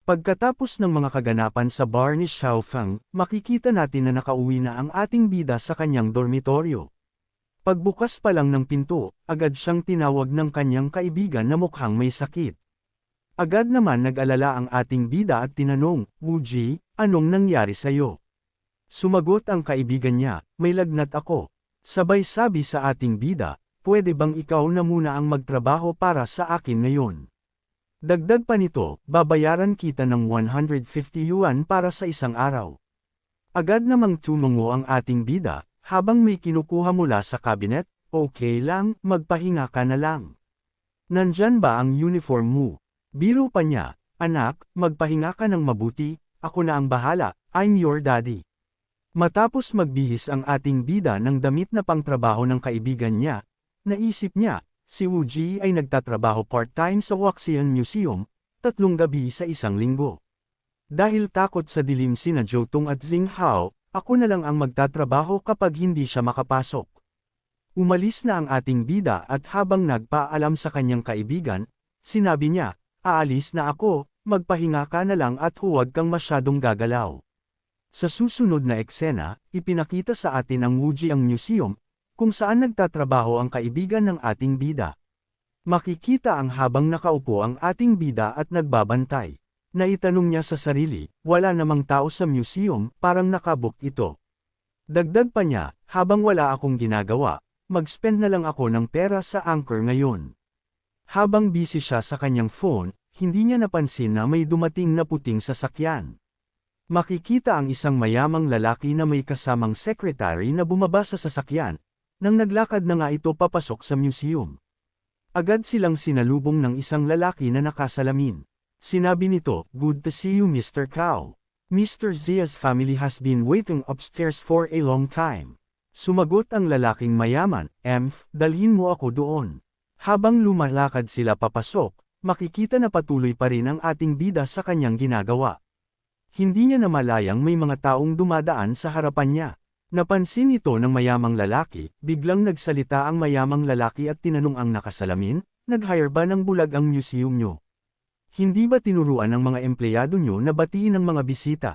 Pagkatapos ng mga kaganapan sa bar ni Xiaofeng, makikita natin na nakauwi na ang ating bida sa kanyang dormitoryo. Pagbukas pa lang ng pinto, agad siyang tinawag ng kanyang kaibigan na mukhang may sakit. Agad naman nag-alala ang ating bida at tinanong, "Wuji, anong nangyari sa'yo?" Sumagot ang kaibigan niya, "May lagnat ako." Sabay sabi sa ating bida, "Pwede bang ikaw na muna ang magtrabaho para sa akin ngayon? Dagdag pa nito, babayaran kita ng 150 yuan para sa isang araw." Agad namang tumungo ang ating bida, habang may kinukuha mula sa cabinet, "Okay lang, magpahinga ka na lang. Nandyan ba ang uniform mo?" Biro pa niya, "Anak, magpahinga ka ng mabuti, ako na ang bahala, I'm your daddy." Matapos magbihis ang ating bida ng damit na pangtrabaho ng kaibigan niya, naisip niya, si Wuji ay nagtatrabaho part-time sa Waxian Museum, 3 gabi sa isang linggo. Dahil takot sa dilim sina Jotong at Xing Hao, ako na lang ang magtatrabaho kapag hindi siya makapasok. Umalis na ang ating bida at habang nagpaalam sa kanyang kaibigan, sinabi niya, "Aalis na ako, magpahinga ka na lang at huwag kang masyadong gagalaw." Sa susunod na eksena, ipinakita sa atin ang Wuji ang museum, kung saan nagtatrabaho ang kaibigan ng ating bida. Makikita ang habang nakaupo ang ating bida at nagbabantay. Naitanong niya sa sarili, wala namang tao sa museum, parang nakabook ito. Dagdag pa niya, habang wala akong ginagawa, mag-spend na lang ako ng pera sa Anchor ngayon. Habang busy siya sa kanyang phone, hindi niya napansin na may dumating na puting sasakyan. Makikita ang isang mayamang lalaki na may kasamang secretary na bumaba sa sasakyan, nang naglakad na nga ito papasok sa museum. Agad silang sinalubong ng isang lalaki na nakasalamin. Sinabi nito, "Good to see you Mr. Cao. Mr. Zia's family has been waiting upstairs for a long time." Sumagot ang lalaking mayaman, Dalhin mo ako doon." Habang lumalakad sila papasok, makikita na patuloy pa rin ang ating bida sa kanyang ginagawa. Hindi niya namalayang may mga taong dumadaan sa harapan niya. Napansin ito ng mayamang lalaki, biglang nagsalita ang mayamang lalaki at tinanong ang nakasalamin, "Nag-hire ba ng bulag ang museum nyo? Hindi ba tinuruan ng mga empleyado nyo na batiin ang mga bisita?"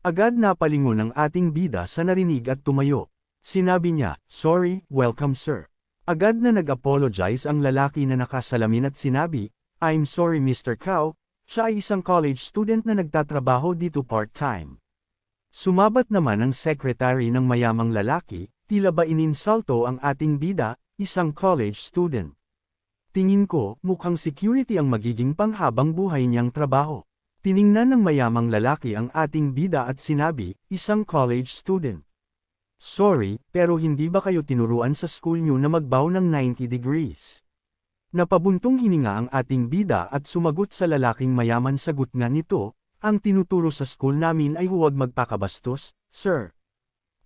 Agad napalingon ang ating bida sa narinig at tumayo. Sinabi niya, "Sorry, welcome sir." Agad na nag-apologize ang lalaki na nakasalamin at sinabi, "I'm sorry Mr. Cao, siya ay isang college student na nagtatrabaho dito part-time." Sumabat naman ang secretary ng mayamang lalaki, tila ba ininsulto ang ating bida, isang college student. "Tingin ko, mukhang security ang magiging panghabang buhay niyang trabaho." Tiningnan ng mayamang lalaki ang ating bida at sinabi, "Isang college student. Sorry, pero hindi ba kayo tinuruan sa school niyo na magbow ng 90 degrees? Napabuntong hininga ang ating bida at sumagot sa lalaking mayaman, sagot nga nito, "Ang tinuturo sa school namin ay huwag magpakabastos, sir."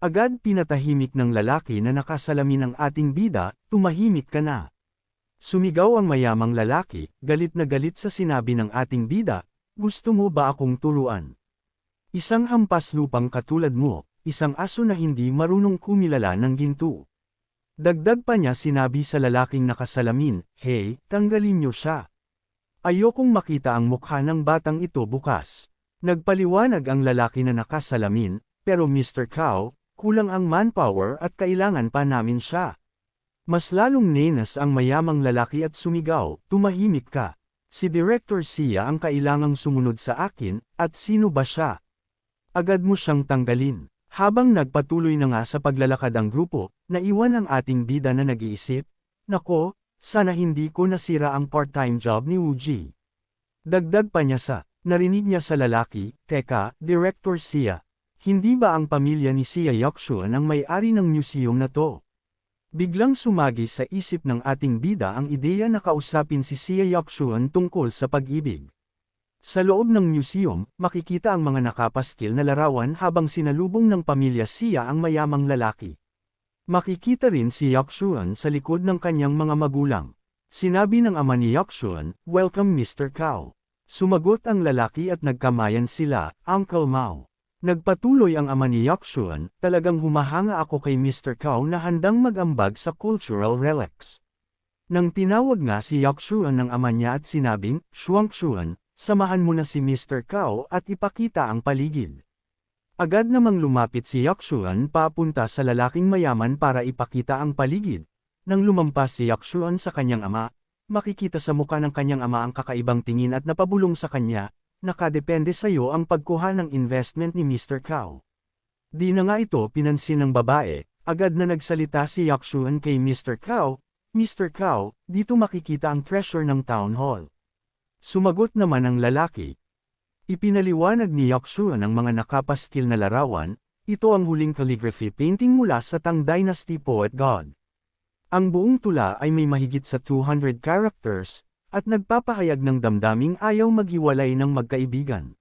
Agad pinatahimik ng lalaki na nakasalamin ang ating bida, "Tumahimik ka na." Sumigaw ang mayamang lalaki, galit na galit sa sinabi ng ating bida, "Gusto mo ba akong turuan? Isang hampas lupang katulad mo, isang aso na hindi marunong kumilala ng ginto." Dagdag pa niya sinabi sa lalaking nakasalamin, "Hey, tanggalin niyo siya. Ayokong makita ang mukha ng batang ito bukas." Nagpaliwanag ang lalaki na nakasalamin, "Pero Mr. Cao, kulang ang manpower at kailangan pa namin siya." Mas lalong nenas ang mayamang lalaki at sumigaw, "Tumahimik ka. Si Director Sia ang kailangang sumunod sa akin, at sino ba siya? Agad mo siyang tanggalin." Habang nagpatuloy na nga sa paglalakad ang grupo, naiwan ang ating bida na nag-iisip, "Nako, sana hindi ko nasira ang part-time job ni Wuji." Dagdag pa niya narinig niya sa lalaki, "Teka, Director Sia, hindi ba ang pamilya ni Sia Yakshuan ang may-ari ng museum na to?" Biglang sumagi sa isip ng ating bida ang ideya na kausapin si Sia Yakshuan tungkol sa pag-ibig. Sa loob ng museum, makikita ang mga nakapaskil na larawan habang sinalubong ng pamilya Sia ang mayamang lalaki. Makikita rin si Yakshuan sa likod ng kanyang mga magulang. Sinabi ng ama ni Yakshuan, "Welcome Mr. Cao." Sumagot ang lalaki at nagkamayan sila, "Uncle Mao." Nagpatuloy ang ama ni Yakshuan, "Talagang humahanga ako kay Mr. Cao na handang mag-ambag sa cultural relics." Nang tinawag nga si Yakshuan ng ama niya at sinabing, "Shuangshuan, samahan mo na si Mr. Cao at ipakita ang paligid. Agad namang lumapit si Yakshuan papunta sa lalaking mayaman para ipakita ang paligid. Nang lumampas si Yakshuan sa kanyang ama, makikita sa mukha ng kanyang ama ang kakaibang tingin at napabulong sa kanya, nakadepende sa iyo ang pagkuha ng investment ni Mr. Cao. Di na nga ito pinansin ng babae, agad na nagsalita si Yakshuan kay Mr. Cao, Mr. Cao, dito makikita ang treasure ng town hall. Sumagot naman ang lalaki. Ipinaliwanag ni Yakshuan ang mga nakapaskil na larawan, ito ang huling calligraphy painting mula sa Tang Dynasty Poet God. Ang buong tula ay may mahigit sa 200 characters, at nagpapahayag ng damdaming ayaw maghiwalay ng magkaibigan.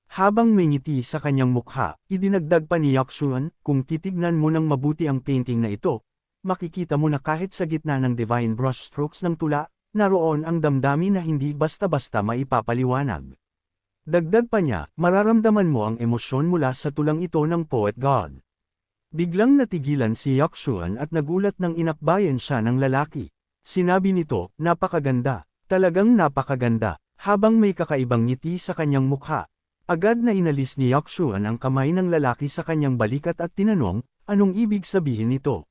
Habang may ngiti sa kanyang mukha, idinagdag pa ni Yakshuan, kung titignan mo ng mabuti ang painting na ito, makikita mo na kahit sa gitna ng divine brushstrokes ng tula, naroon ang damdamin na hindi basta-basta maipapaliwanag. Dagdag pa niya, mararamdaman mo ang emosyon mula sa tulang ito ng Poet God. Biglang natigilan si Yakshuan at nagulat nang inakbayan siya ng lalaki. Sinabi nito, napakaganda, talagang napakaganda, habang may kakaibang ngiti sa kanyang mukha. Agad na inalis ni Yakshuan ang kamay ng lalaki sa kanyang balikat at tinanong, anong ibig sabihin nito?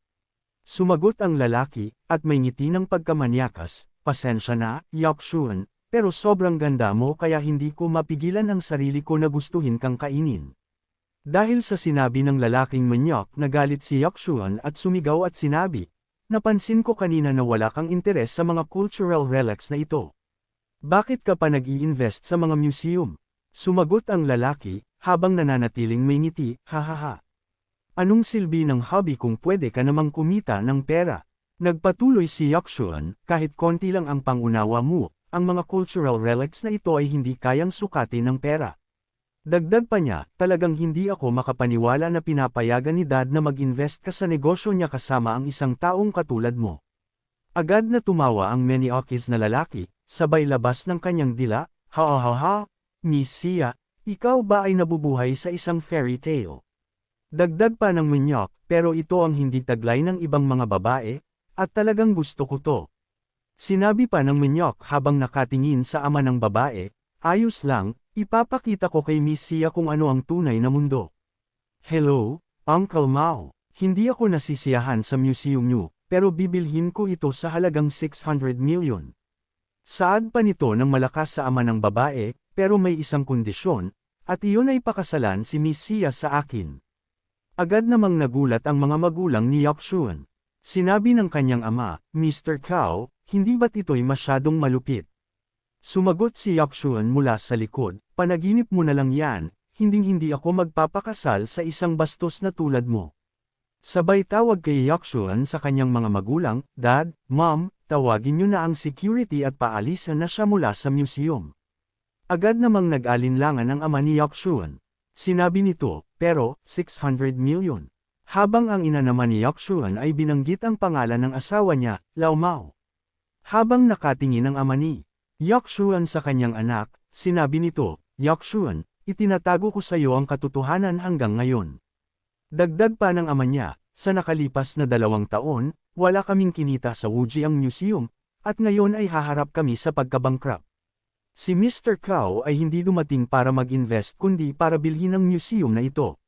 Sumagot ang lalaki, at may ngiti ng pagkamanyakas, pasensya na, Yakshuan, pero sobrang ganda mo kaya hindi ko mapigilan ang sarili ko na gustuhin kang kainin. Dahil sa sinabi ng lalaking manyak, nagalit si Yakshuan at sumigaw at sinabi, napansin ko kanina na wala kang interes sa mga cultural relics na ito. Bakit ka pa nag-i-invest sa mga museum? Sumagot ang lalaki, habang nananatiling may ngiti, hahaha. Anong silbi ng hobby kung pwede ka namang kumita ng pera? Nagpatuloy si Yakshuan, kahit konti lang ang pangunawa mo, ang mga cultural relics na ito ay hindi kayang sukatin ng pera. Dagdag pa niya, talagang hindi ako makapaniwala na pinapayagan ni Dad na mag-invest ka sa negosyo niya kasama ang isang taong katulad mo. Agad na tumawa ang Maniokis na lalaki, sabay labas ng kanyang dila, ha ha ha ha, Miss Sia, ikaw ba ay nabubuhay sa isang fairy tale? Dagdag pa ng Maniok, pero ito ang hindi taglay ng ibang mga babae, at talagang gusto ko to. Sinabi pa ng Maniok habang nakatingin sa ama ng babae, ayos lang, ipapakita ko kay Miss Sia kung ano ang tunay na mundo. Hello, Uncle Mao, hindi ako nasisiyahan sa museum niyo, pero bibilhin ko ito sa halagang 600 million. Saad pa nito ng malakas sa ama ng babae, pero may isang kondisyon, at iyon ay pakasalan si Miss Sia sa akin. Agad namang nagulat ang mga magulang ni Yakshuan. Sinabi ng kanyang ama, Mr. Cao, hindi ba't ito'y masyadong malupit? Sumagot si Yakshuan mula sa likod, panaginip mo na lang yan, hinding-hindi ako magpapakasal sa isang bastos na tulad mo. Sabay tawag kay Yakshuan sa kanyang mga magulang, Dad, Mom, tawagin niyo na ang security at paalisan na siya mula sa museum. Agad namang nag-alinlangan ang ama ni Yakshuan. Sinabi nito, pero, 600 million. Habang ang ina naman ni Yakshuan ay binanggit ang pangalan ng asawa niya, Lao Mao. Habang nakatingin ang ama ni Yakshuan sa kanyang anak, sinabi nito, Yakshuan, itinatago ko sa iyo ang katotohanan hanggang ngayon. Dagdag pa ng ama niya, sa nakalipas na 2 taon, wala kaming kinita sa Wujiang Museum, at ngayon ay haharap kami sa pagkabankrupt. Si Mr. Cao ay hindi dumating para mag-invest kundi para bilhin ang museum na ito.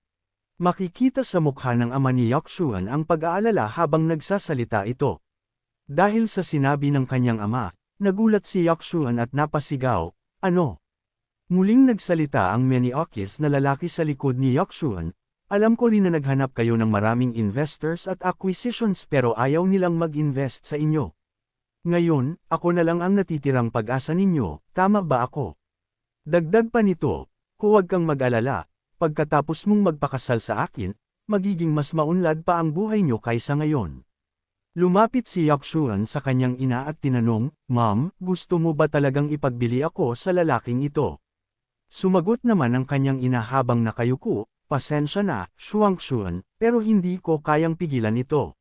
Makikita sa mukha ng ama ni Yakshuan ang pag-aalala habang nagsasalita ito. Dahil sa sinabi ng kanyang ama, nagulat si Yakshuan at napasigaw, ano? Muling nagsalita ang Maniokis na lalaki sa likod ni Yakshuan, alam ko rin na naghanap kayo ng maraming investors at acquisitions pero ayaw nilang mag-invest sa inyo. Ngayon, ako na lang ang natitirang pag-asa ninyo, tama ba ako? Dagdag pa nito, huwag kang mag-alala, pagkatapos mong magpakasal sa akin, magiging mas maunlad pa ang buhay nyo kaysa ngayon. Lumapit si Yakshuan sa kanyang ina at tinanong, Mom, gusto mo ba talagang ipagbili ako sa lalaking ito? Sumagot naman ang kanyang ina habang nakayuko, pasensya na, Shuangshuan, pero hindi ko kayang pigilan ito.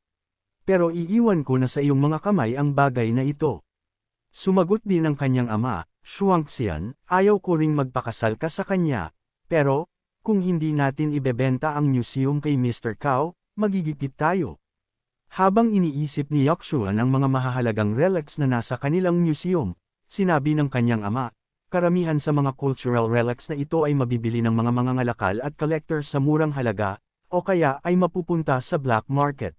Pero iiwan ko na sa iyong mga kamay ang bagay na ito. Sumagot din ang kanyang ama, Shuangxian, ayaw ko ring magpakasal ka sa kanya, pero, kung hindi natin ibebenta ang museum kay Mr. Cao, magigipit tayo. Habang iniisip ni Yakshuan ang mga mahahalagang relics na nasa kanilang museum, sinabi ng kanyang ama, karamihan sa mga cultural relics na ito ay mabibili ng mga mangangalakal at collector sa murang halaga, o kaya ay mapupunta sa black market.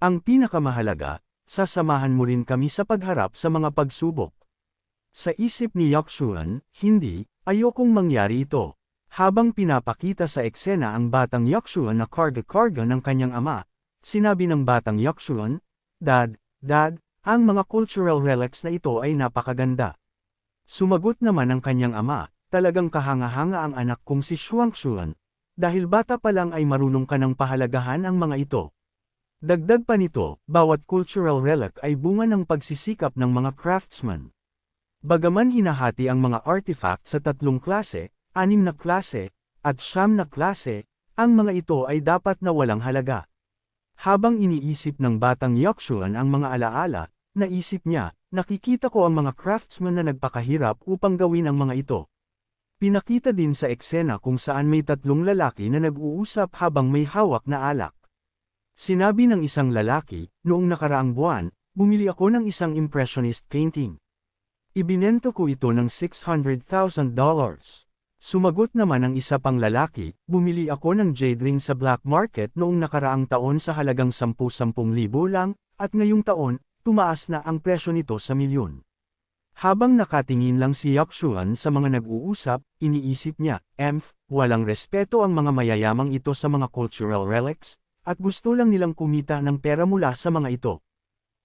Ang pinakamahalaga, sasamahan mo rin kami sa pagharap sa mga pagsubok. Sa isip ni Yakshuan, hindi, ayokong mangyari ito. Habang pinapakita sa eksena ang batang Yakshuan na karga-karga ng kanyang ama, sinabi ng batang Yakshuan, Dad, ang mga cultural relics na ito ay napakaganda. Sumagot naman ang kanyang ama, talagang kahanga-hanga ang anak kong si Shuangshuan. Dahil bata pa lang ay marunong ka ng pahalagahan ang mga ito. Dagdag pa nito, bawat cultural relic ay bunga ng pagsisikap ng mga craftsmen. Bagaman hinahati ang mga artifact sa 3 klase, 6 na klase, at 9 na klase, ang mga ito ay dapat na walang halaga. Habang iniisip ng batang Yakshuan ang mga alaala, naisip niya, nakikita ko ang mga craftsmen na nagpakahirap upang gawin ang mga ito. Pinakita din sa eksena kung saan may 3 lalaki na nag-uusap habang may hawak na alak. Sinabi ng isang lalaki, noong nakaraang buwan, bumili ako ng isang impressionist painting. Ibinento ko ito ng $600,000. Sumagot naman ang isa pang lalaki, bumili ako ng jade ring sa black market noong nakaraang taon sa halagang 10,000 lang, at ngayong taon, tumaas na ang presyo nito sa milyon. Habang nakatingin lang si Yakshuan sa mga nag-uusap, iniisip niya, walang respeto ang mga mayayamang ito sa mga cultural relics, at gusto lang nilang kumita ng pera mula sa mga ito.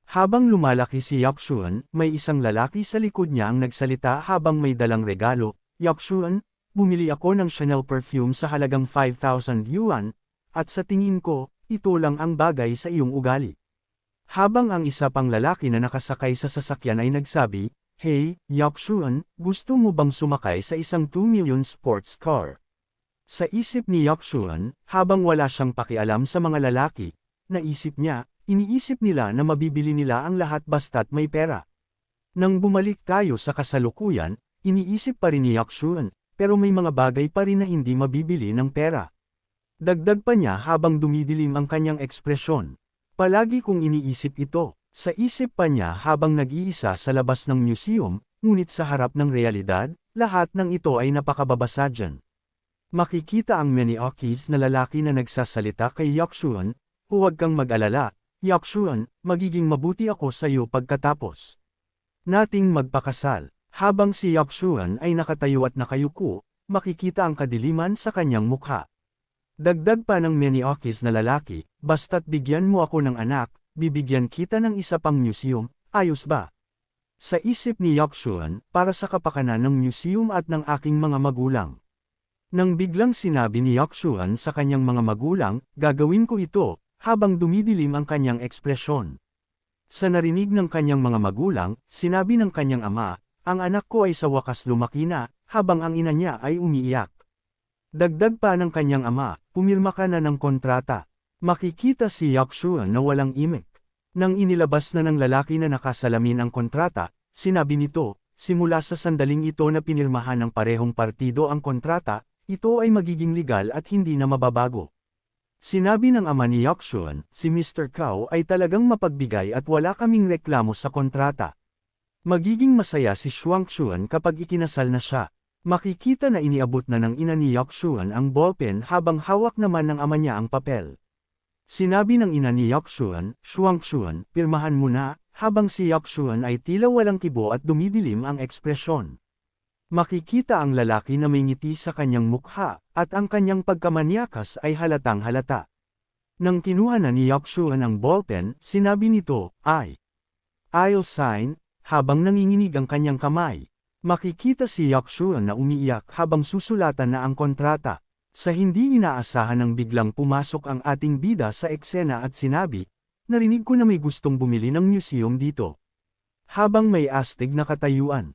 Habang lumalaki si Yakshuan, may isang lalaki sa likod niya ang nagsalita habang may dalang regalo, Yakshuan, bumili ako ng Chanel perfume sa halagang 5,000 yuan, at sa tingin ko, ito lang ang bagay sa iyong ugali. Habang ang isa pang lalaki na nakasakay sa sasakyan ay nagsabi, Hey, Yakshuan, gusto mo bang sumakay sa isang 2 million sports car? Sa isip ni Yakshuan, habang wala siyang pakialam sa mga lalaki, naisip niya, iniisip nila na mabibili nila ang lahat basta't may pera. Nang bumalik tayo sa kasalukuyan, iniisip pa rin ni Yakshuan, pero may mga bagay pa rin na hindi mabibili ng pera. Dagdag pa niya habang dumidilim ang kanyang ekspresyon. Palagi kong iniisip ito, sa isip pa niya habang nag-iisa sa labas ng museum, ngunit sa harap ng realidad, lahat ng ito ay napakababasa dyan. Makikita ang Maniokis na lalaki na nagsasalita kay Yakshuan, huwag kang mag-alala, Yakshuan, magiging mabuti ako sa iyo pagkatapos nating magpakasal. Habang si Yakshuan ay nakatayo at nakayuko, makikita ang kadiliman sa kanyang mukha. Dagdag pa ng Maniokis na lalaki, basta't bigyan mo ako ng anak, bibigyan kita ng isa pang museum, ayos ba? Sa isip ni Yakshuan, para sa kapakanan ng museum at ng aking mga magulang. Nang biglang sinabi ni Yakshuan sa kanyang mga magulang, gagawin ko ito, habang dumidilim ang kanyang ekspresyon. Sa narinig ng kanyang mga magulang, sinabi ng kanyang ama, ang anak ko ay sa wakas lumaki na, habang ang ina niya ay umiiyak. Dagdag pa ng kanyang ama, pumirma ka na ng kontrata. Makikita si Yakshuan na walang imik. Nang inilabas na ng lalaki na nakasalamin ang kontrata, sinabi nito, simula sa sandaling ito na pinirmahan ng parehong partido ang kontrata, ito ay magiging legal at hindi na mababago. Sinabi ng ama ni Yakshuan, si Mr. Kao ay talagang mapagbigay at wala kaming reklamo sa kontrata. Magiging masaya si Shuangshuan kapag ikinasal na siya. Makikita na iniabot na ng ina ni Yakshuan ang ballpen habang hawak naman ng ama niya ang papel. Sinabi ng ina ni Yakshuan, Shuangshuan, pirmahan mo na, habang si Yakshuan ay tila walang kibo at dumidilim ang ekspresyon. Makikita ang lalaki na may ngiti sa kanyang mukha, at ang kanyang pagkamanyakas ay halatang halata. Nang kinuha na ni Yakshuan ang ballpen, sinabi nito, I'll sign. Habang nanginginig ang kanyang kamay, makikita si Yakshuan na umiiyak habang susulatan na ang kontrata. Sa hindi inaasahan nang biglang pumasok ang ating bida sa eksena at sinabi, narinig ko na may gustong bumili ng museum dito. Habang may astig na katayuan,